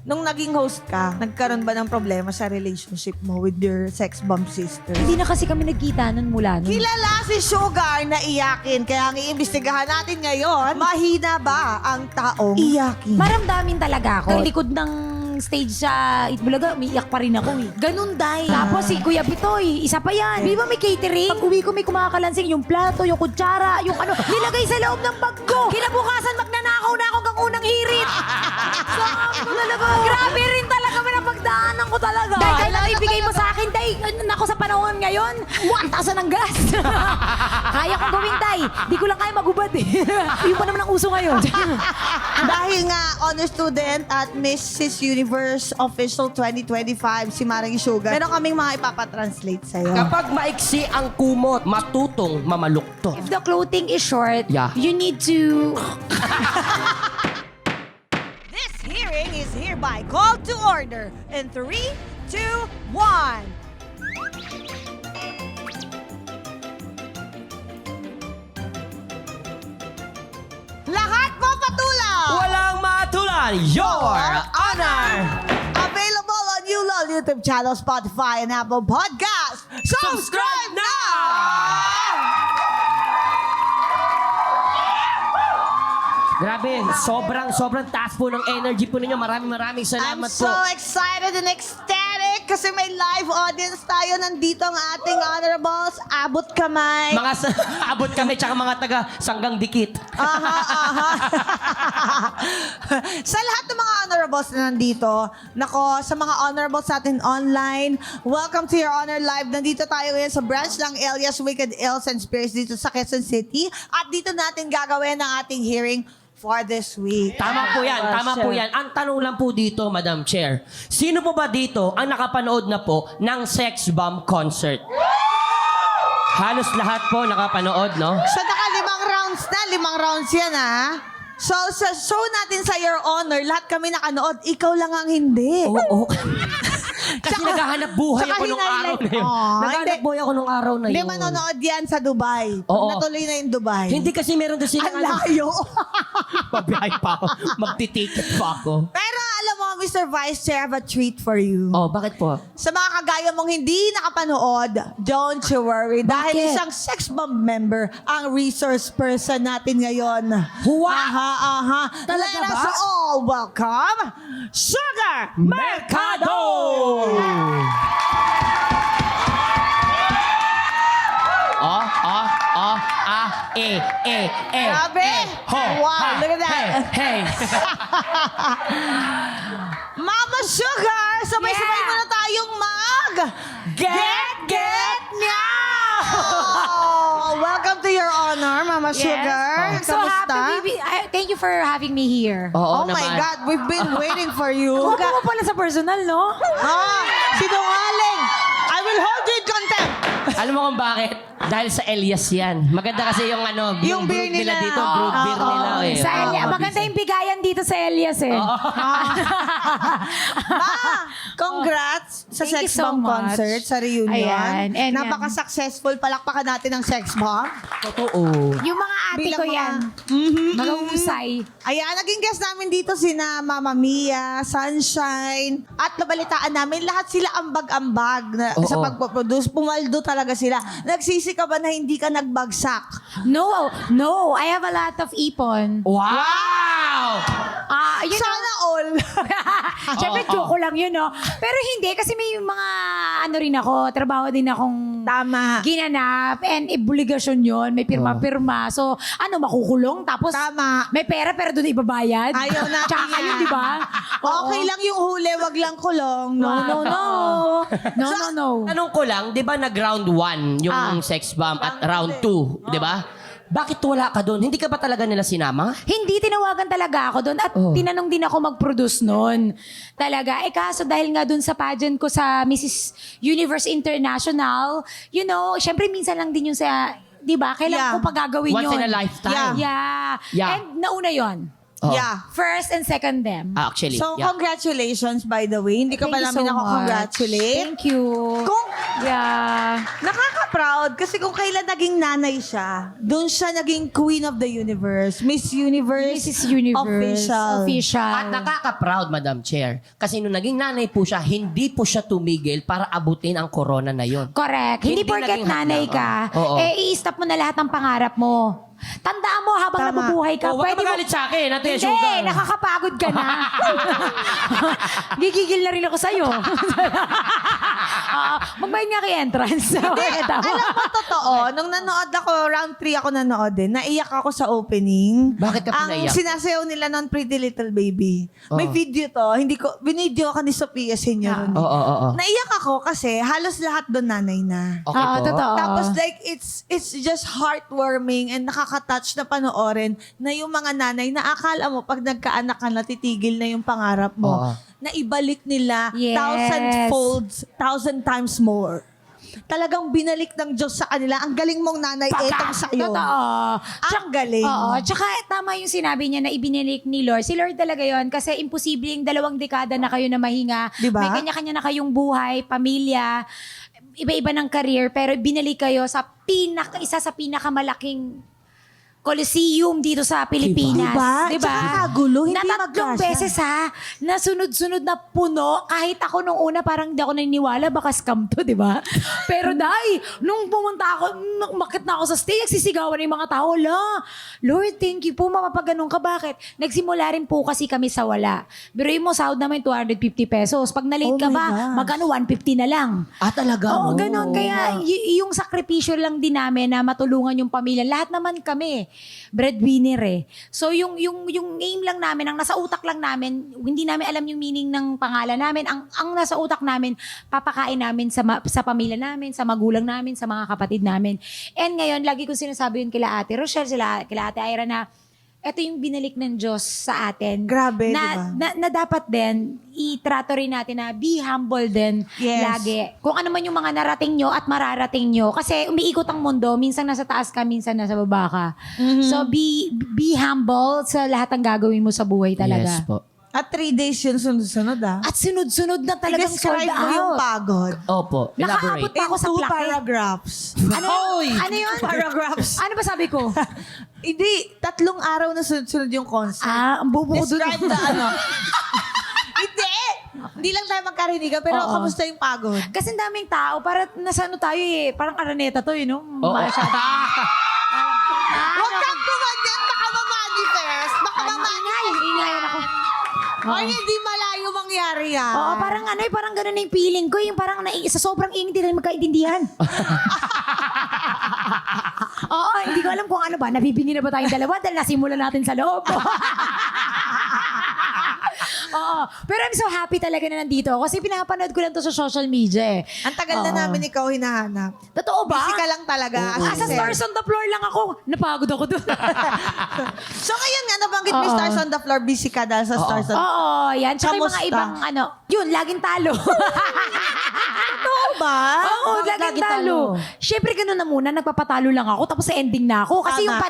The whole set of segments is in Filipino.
nung naging host ka, nagkaroon ba ng problema sa relationship mo with your sex bomb sister? Hindi na kasi kami nagkita nun mula nun. Kilala si Sugar na iyakin, kaya ang iimbestigahan natin ngayon, mahina ba ang taong iyakin? Maramdamin talaga ako. Sa likod ng stage sa Itbulaga, umiiyak pa rin ako eh. Ganun, Day. Tapos si Kuya Bitoy, isa pa yan. Di ba may catering? Pag uwi ko may kumakalansing yung plato, yung kutsara, yung ano, nilagay sa loob ng bag ko. Kinabukasan, magnanakaw na ako hanggang unang hirit. Saan ko talaga? Grabe rin talaga, pinapagdaanan ko talaga. Day, kailan ibigay mo sa akin, Day? Nako sa panahon ngayon, 1,000 ang gas. Kaya kong gawin, Day. Di ko lang kaya magubad eh. Yung pa naman ang uso ngayon. Dahil nga honor student at Mrs. Universe Official 2025 si Maring Sugar, meron kaming mga ipapatranslate sa'yo. Kapag maiksi ang kumot, matutong mamalukto. If the clothing is short, Yeah. you need to... This hearing is hereby called to order in 3, 2, 1. Lahat po patulaw! Walang matulan, Your Honor! Available on ULOL YouTube channel, Spotify, and Apple Podcasts. Subscribe now! Grabe, sobrang taas po ng energy po ninyo. Maraming I'm salamat so po. excited and ecstatic kasi may live audience tayo. Nandito ang ating honorables. Abot kamay. Mga abot kami tsaka mga taga Sanggang Dikit. Aha. Sa lahat ng mga honorables na nandito, nako, sa mga honorables natin online, welcome to Your Honor Live. Nandito tayo ngayon sa branch ng Elias Wicked Ills and Spirits dito sa Quezon City. At dito natin gagawin ang ating hearing for this week. Tama po yan. Ang tanong lang po dito, Madam Chair, sino po ba dito ang nakapanood na po ng Sex Bomb Concert? Halos lahat po nakapanood, no? So, 5 rounds na. 5 rounds yan, ha? So, sa show natin sa Your Honor, lahat kami nakanood. Ikaw lang ang hindi. Oo. Kasi naghahanap buhay Saka ako nung araw hinighlight- na yun. Aw, Naghahanap hindi. buhay ako nung araw na Hindi yun. manonood yan sa Dubai. Oo. Natuloy na yung Dubai. Hindi kasi meron doon silang Ang layo. Pabiyahe pa ako. Magtiticket pa ako. Pero alam mo, Mr. Vice Chair, I have a treat for you. Oh, bakit po? Sa mga kagaya mong hindi nakapanood, don't you worry. Dahil Bakit? isang sex bomb member ang resource person natin ngayon. Huwa! Aha. Talaga Let ba? us all welcome Sugar Mercado! Grabe! Wow, look at that. Hey. Mama Sugar, sabay-sabay mo na tayong Get Now! Welcome to Your Honor, Mama Sugar. So happy. Thank you for having me here. Oh Oo my naman. God, we've been waiting for you. Huwag mo pala sa personal, no? Sinungaling! I will hold you in contempt! Alam mo kung bakit? Dahil sa Elias yan. Maganda kasi yung ano, Yung beer brood nila nila. dito, brood beer Oo. nila. Eh. Sa Elias. Maganda yung bigayan dito sa Elias eh. Congrats sa Thank Sex you so Bomb much. concert sa reunion. Ayan, and Napaka-successful. Palakpakan natin ang Sex Bomb. Totoo. Yung mga ate Bilang ko mga- yan. Mga usay. Ayan, naging guest namin dito sina Mama Mia, Sunshine, at nabalitaan namin lahat sila ambag-ambag na, Oo. sa pagpaproduce. Pumaldo talaga sila. Nagsisi ka ba na hindi ka nagbagsak? No. I have a lot of ipon. Wow! Sana all. Siyempre, joke ko lang yun, no? Pero hindi, kasi may mga, trabaho din akong Tama. ginanap, and obligasyon yun, may pirma-pirma. So, makukulong, tapos Tama. may pera, pero doon ibabayad. Ayaw natin Tsaka kayo, yan. di ba? Okay lang yung huli, wag lang kulong. No. No. Tanong ko lang, di ba nag-round 1 yung sex bomb at round 2, di ba? Bakit wala ka doon? Hindi ka ba talaga nila sinama? Hindi, tinawagan talaga ako doon at tinanong din ako mag-produce noon. Talaga. Kaso dahil nga doon sa pageant ko sa Mrs. Universe International, syempre minsan lang din yung sa, di ba? Kailangan ko pa gagawin Once yun. in a lifetime. Yeah. Yeah. And nauna yon. Oo. Yeah. First and second them. Actually, So, yeah. congratulations by the way. Hindi ka Thank pa you namin so ako much. congratulate. Thank you. Kung Yeah. nakaka-proud kasi kung kailan naging nanay siya, doon siya naging Queen of the Universe. Miss Universe. Mrs. Universe. Official. At nakaka-proud, Madam Chair. Kasi nung naging nanay po siya, hindi po siya tumigil para abutin ang corona na yon. Correct. Hindi Hindi porket naging nanay hadlang. ka, Oo. i-stop mo na lahat ng pangarap mo. Tandaan mo habang Tama. nabubuhay ka. Huwag ka magalit sa akin. Ate Hindi, Sugar. nakakapagod ka na. Gigigil na rin ako sa'yo. Magbayad nga kay entrance. Alam mo, totoo, nung nanood ako, round 3 ako nanood din, naiyak ako sa opening. Bakit ka po Ang naiyak? sinasayaw nila nun, Pretty Little Baby. May Oh. video to, binidyo ako ni Sophia Senior. Oo. Naiyak ako kasi halos lahat doon nanay na. Okay Oo, po. totoo. Tapos like, it's just heartwarming and nakaka-touch na panoorin na yung mga nanay na akala mo pag nagkaanak ka na titigil na yung pangarap mo. Oo. Na ibalik nila Yes. 1,000 times more. Talagang binalik ng Diyos sa kanila. Ang galing mong nanay, etong sa'yo. Totoo. Ang galing. Oo. Tsaka tama yung sinabi niya na ibinilik ni Lord. Si Lord talaga yon kasi imposibleng 2 dekada na kayo na mahinga. Diba? May kanya-kanya na kayong buhay, pamilya, iba-iba ng career, pero binalik kayo sa isa sa pinakamalaking Coliseum dito sa Pilipinas. Diba? Tsaka kagulo, hindi na 3 magkasya. beses na sunod-sunod na puno. Kahit ako nung una parang hindi ako naniniwala, baka scam to, di ba? Pero dahil, nung pumunta ako, makit na ako sa stage, nagsisigawan na yung mga tao, Lord, thank you po, mapapaganon ka. Bakit? Nagsimula rin po kasi kami sa wala. Pero mo, sahod namin 250 pesos. Pag Oh na-late ka my ba, gosh. magkano 150 na lang. Talaga? Oo, ganun. Kaya yung sakripisyo lang din namin na matulungan yung pamilya. Lahat naman kami, breadwinner eh. So yung aim lang namin, ang nasa utak lang namin, hindi namin alam yung meaning ng pangalan namin. Ang nasa utak namin, papakain namin sa pamilya namin, sa magulang namin, sa mga kapatid namin. And ngayon, lagi ko sinasabi yun kila Ate Rochelle, kila Ate Ira na ito yung binalik ng Diyos sa atin. Grabe, na, diba? na dapat din, itrato rin natin na be humble din Yes. lagi. Kung ano man yung mga narating nyo at mararating nyo. Kasi umiikot ang mundo. Minsan nasa taas ka, minsan nasa baba ka. Mm-hmm. So be humble sa lahat ng gagawin mo sa buhay talaga. Yes po. At 3 days yun sunod-sunod At sunod-sunod na talagang sold I-describe mo yung out. pagod. Opo. Nakaabot Elaborate. pa ako sa In 2 plaque. paragraphs. Ano yun? Paragraphs. Ano ba sabi ko? Hindi, 3 araw na sunod-sunod yung concert. Ang bubo ko dun. Describe the ano. Hindi! Hindi lang tayo magkarinigan, pero Oo. kamusta yung pagod? Kasi ang daming tao, para nasa ano tayo eh. Parang araneta to eh, no? Oo. Huwag kang kumanyan, baka ma-manifest. Baka ma-manifest. Ingayan ako. Ay, hindi malayo mangyari yan. Oo, parang ano eh, parang ganun na yung feeling ko. Yung parang sa sobrang ingit, hindi na magkaintindihan. Oo, hindi ko alam kung ano ba. Nabibingi na ba tayong dalawa dahil nasimulan natin sa loob. Oo. Pero I'm so happy talaga na nandito ako kasi pinapanood ko lang to sa social media eh. Ang tagal na namin ikaw hinahanap. Totoo ba? Busy ka lang talaga. As a stars on the floor lang ako. Napagod ako doon. So ngayon nga, nabanggit mo yung Oo. Stars on the Floor, busy ka dahil sa Stars on the Floor. Oo, yan. Tsaka yung mga Kamusta? ibang ano. Yun, laging talo. Totoo ba? Oo, Bakit laging talo. Siyempre, ganun na muna. Nagpapatalo lang ako. Tapos sa ending na ako. Kasi Tama. yung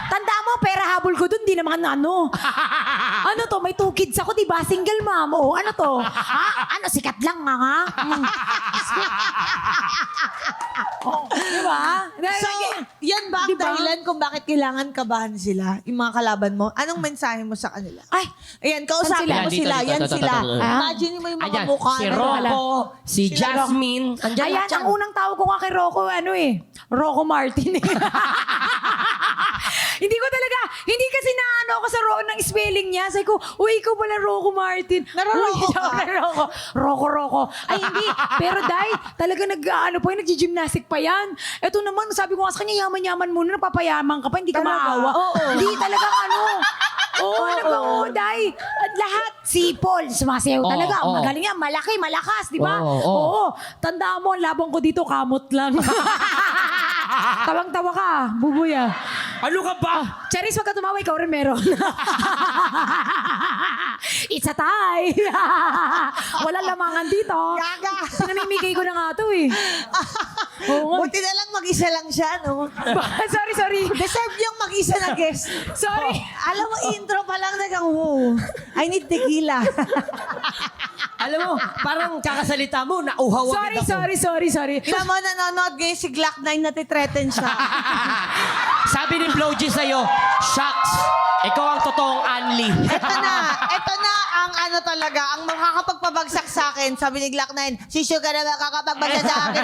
tanda mo, pera habol ko dun. Di naman ano. Ano to? May 2 kids ako, di ba? Single mom. O, ano to? Ha? Ano? Sikat lang nga, ha? Oh, di ba? So, yan ba ang Diba? dahilan kung bakit kailangan kabahan sila, yung mga kalaban mo? Anong mensahe mo sa kanila? Ay, Ayan, kausapin Saan mo sila? sila. Dito, Yan dito, sila. dito, dito. Imagine mo yung mga Ayan, mukha si na Rocco, si Jasmine. Andyan ayan, lahat yan. ang unang tao ko nga kay Rocco, ano eh, Rocco Martin eh. Hindi ko talaga, hindi kasi naano ako sa ng spelling niya. Sabi ko, uy, ikaw pala Rocco Martin. Naroroko Uy, ka? Rocco. Ay, hindi. Pero dahil, talaga nag-gymnastic pa yan. Ito naman, sabi ko nga sa kanya, yaman-yaman muna, napapayaman ka pa, hindi ka Talaga? maawa. Oo. Hindi talaga dahil at lahat, si Paul, sumasayaw Oo, talaga. oo. Magaling yan, malaki, malakas, di ba? Oo, oo. Oo. Tandaan mo, ang labang ko dito, kamot lang. Tawang-tawa ka, bubuya. Ano ka ba? Charis, wag ka tumawa, ikaw rin meron. It's a tie. Walang lamangan dito. Gaga. Pinamimigay ko na nga to eh. Oo nga. Buti na lang mag-isa lang siya, no? sorry. Deserve yung mag-isa na guest. Sorry. Alam mo, intro pa lang nagang, wow, I need tequila. Alam mo, parang kakasalita mo, nauhaw agad ako. Sorry. Tignan mo, nanonood ngayon si Glock 9 na titreten siya. Sabi ni Blowgy sa'yo, shucks, ikaw ang totoong Anli. Ito na ang ano talaga, ang makakapagpabagsak sa akin. Sabi ni Glock 9, si Sugar na makakapagbagsak sa akin.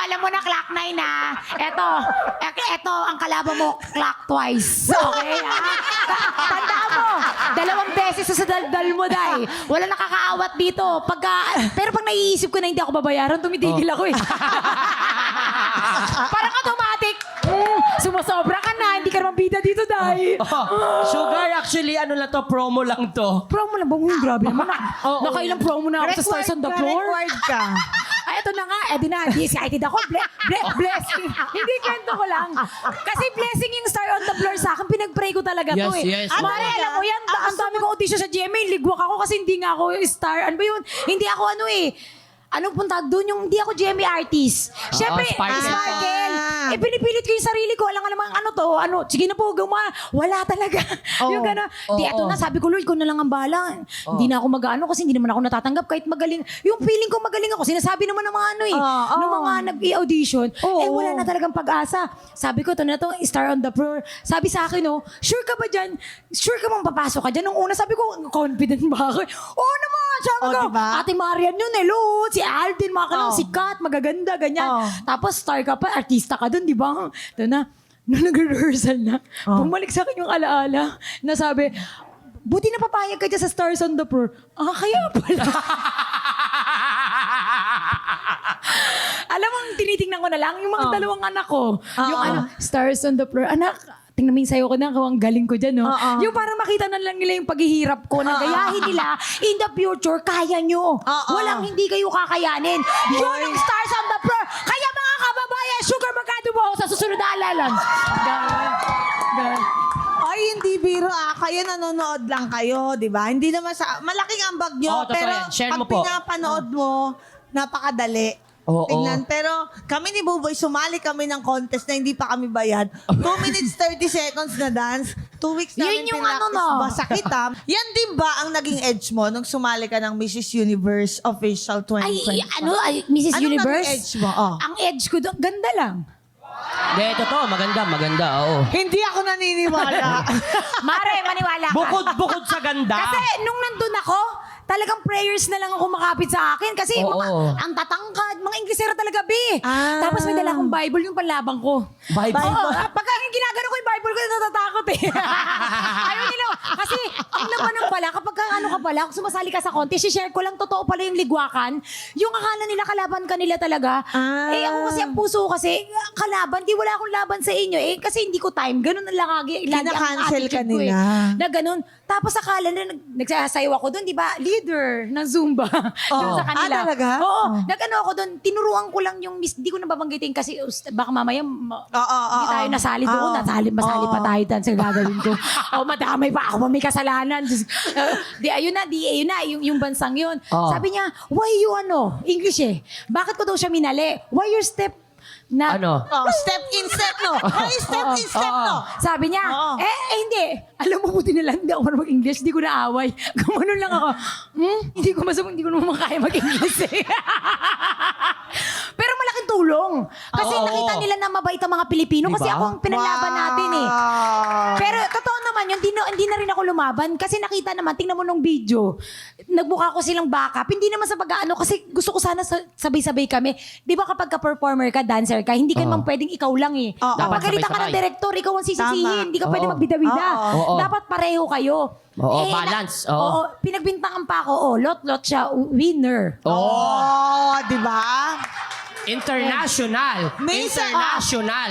Alam mo na, Clock 9 na. Ito, ang kalaban mo, Clock twice. Okay, ha? Tandaan mo, 2 beses sa daldal mo, Day. Wala nakakaawat dito. Pero pag naiisip ko na hindi ako babayaran, tumitigil ako eh. Parang automatic. Sumasobra ka na, hindi ka naman bida dito, Day. Sugar, actually, ano lang to, promo lang to. Promo lang ba? Grabe naman. Nakailang promo na ako sa Stars on the Floor. Required ka. Ay, ito na nga. Di na, excited ako. Blessing. Hindi, kwento ko lang. Kasi blessing yung Star on the Floor sa akin. Pinag-pray ko talaga to eh. Yes. Mare, alam mo yan, ang dami kong audition sa GMA. Ligwak ako kasi hindi nga ako star. Ano ba yun? Hindi ako anong puntag doon? Yung hindi ako GMA artist. Siyempre, Sparkle. Sparkle. Pinipilit ko yung sarili ko. Alam nga naman, sige na po, gumawa. Wala talaga. Yung gano'n. Eto na, sabi ko, Lord, ko na lang ang bahala. Hindi na ako mag-ano kasi hindi naman ako natatanggap kahit magaling. Yung feeling ko magaling ako, sinasabi naman ng mga ng mga nag-i-audition. Wala na talagang pag-asa. Sabi ko, ito na to, Star on the Floor. Sabi sa akin, sure ka ba dyan? Sure ka bang papasok ka dyan? Nung una, sabi ko, confident ba ako? Oo naman. Sabi ko, diba? Ate Marian yun, hello. Si Alden, mga kanang sikat, magaganda, ganyan. Tapos star ka pa, artista ka dun, di ba? Ito na, nung nag-rehearsal na, bumalik sa akin yung alaala na sabi, buti na papayag ka dyan sa Stars on the Floor. Kaya pala. Alam mo, tinitingnan ko na lang, yung mga dalawang anak ko, yung Stars on the Floor, anak, tingnan mo yung sayo ko na, ang galing ko dyan, no? Yung parang makita na lang nila yung paghihirap ko na gayahin nila, in the future, kaya nyo. Walang hindi kayo kakayanin. Yun ang Stars on the Floor. Kaya mga kababayan, Sugar, magkano mo ako sa susunod na alalan? Ay, hindi biro Kaya nanonood lang kayo, di ba? Hindi naman malaking ambag nyo. Totoo Pero yan. Share pag mo po. pinapanood mo, napakadali. Oo. Tingnan. Pero kami ni Buboy, sumali kami ng contest na hindi pa kami bayad. 2 minutes 30 seconds na dance. 2 weeks namin Yun yung pinractice. Basakit Yan din ba ang naging edge mo nung sumali ka ng Mrs. Universe Official 2020? Mrs. Anong Universe? naging edge mo? Ang edge ko doon, ganda lang. Hindi, totoo, maganda, oo. Hindi ako naniniwala. Mare, maniwala ka. Bukod sa ganda. Kasi nung nandun ako, talagang prayers na lang ako makapit sa akin. Kasi ang tatangkad, mga Inglesera talaga, be. Tapos may dala akong Bible, yung panlabang ko. Bible? Oo, pagka ginagano ko yung Bible ko, natatakot eh. Ayaw nila. Kasi ang labanan pala, kapag ano ka pala, kung sumasali ka sa contest, share ko lang, totoo pala yung ligwakan. Yung akala nila, kalaban ka nila talaga. Ako kasi, ang puso kasi, kalaban, di wala akong laban sa inyo eh. Kasi hindi ko time. Ganun na lang lagi ang Kina-cancel ka attitude ko nila. Na ganun. Tapos akala na nagsasayaw ako doon, di ba? Leader ng Zumba. Doon sa kanila. Talaga? Oo. Nag-ano ako doon, tinuruan ko lang yung di ko na babanggitin kasi baka mamaya hindi tayo nasali doon. Masali pa tayo dyan sa gagawin ko. Madamay pa ako, may kasalanan. Ayun na, yung bansang yun. Sabi niya, why you English eh. Bakit ko daw siya minali? Why your step na Step in, step no. Step in, step no. Sabi niya, hindi. Alam mo, buti na lang, hindi ako marunong English, hindi ko naaway. Gumanon lang ako. Hindi ko naman kaya mag-English eh. Pero malaking tulong. Kasi nakita nila na mabait ang mga Pilipino. Diba? Kasi ako ang pinalaban natin eh. Pero totoo naman yun, hindi na rin ako lumaban. Kasi nakita naman, tingnan mo nung video, nagmukha ko silang backup. Hindi naman sa pag-ano, kasi gusto ko sana sabay-sabay kami. Di ba kapag ka-performer ka, dancer ka, hindi ka naman pwedeng ikaw lang eh. Dapat Pagkalitan ka ng sabay-sabay. director, ikaw ang sisisihin. Tama. Hindi ka pwede magbida-bida. Dapat pareho kayo. Balance. Pinagbintangan pa ako. Lot siya, winner. Di ba? International.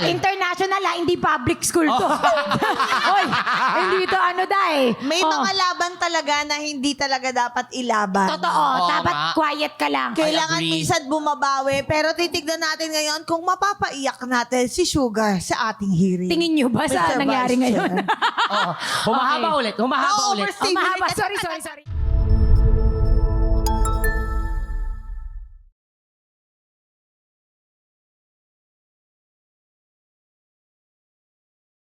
International hindi public school to. Oy, hindi to dai. May mga laban talaga na hindi talaga dapat ilaban. Totoo, dapat quiet ka lang. Kailangan agree. minsan bumabawi. Pero titignan natin ngayon kung mapapaiyak natin si Sugar sa ating hearing. Tingin nyo ba sa Mr. nangyari Vice ngayon? Humahaba ulit. Oo, Mahaba. Sorry.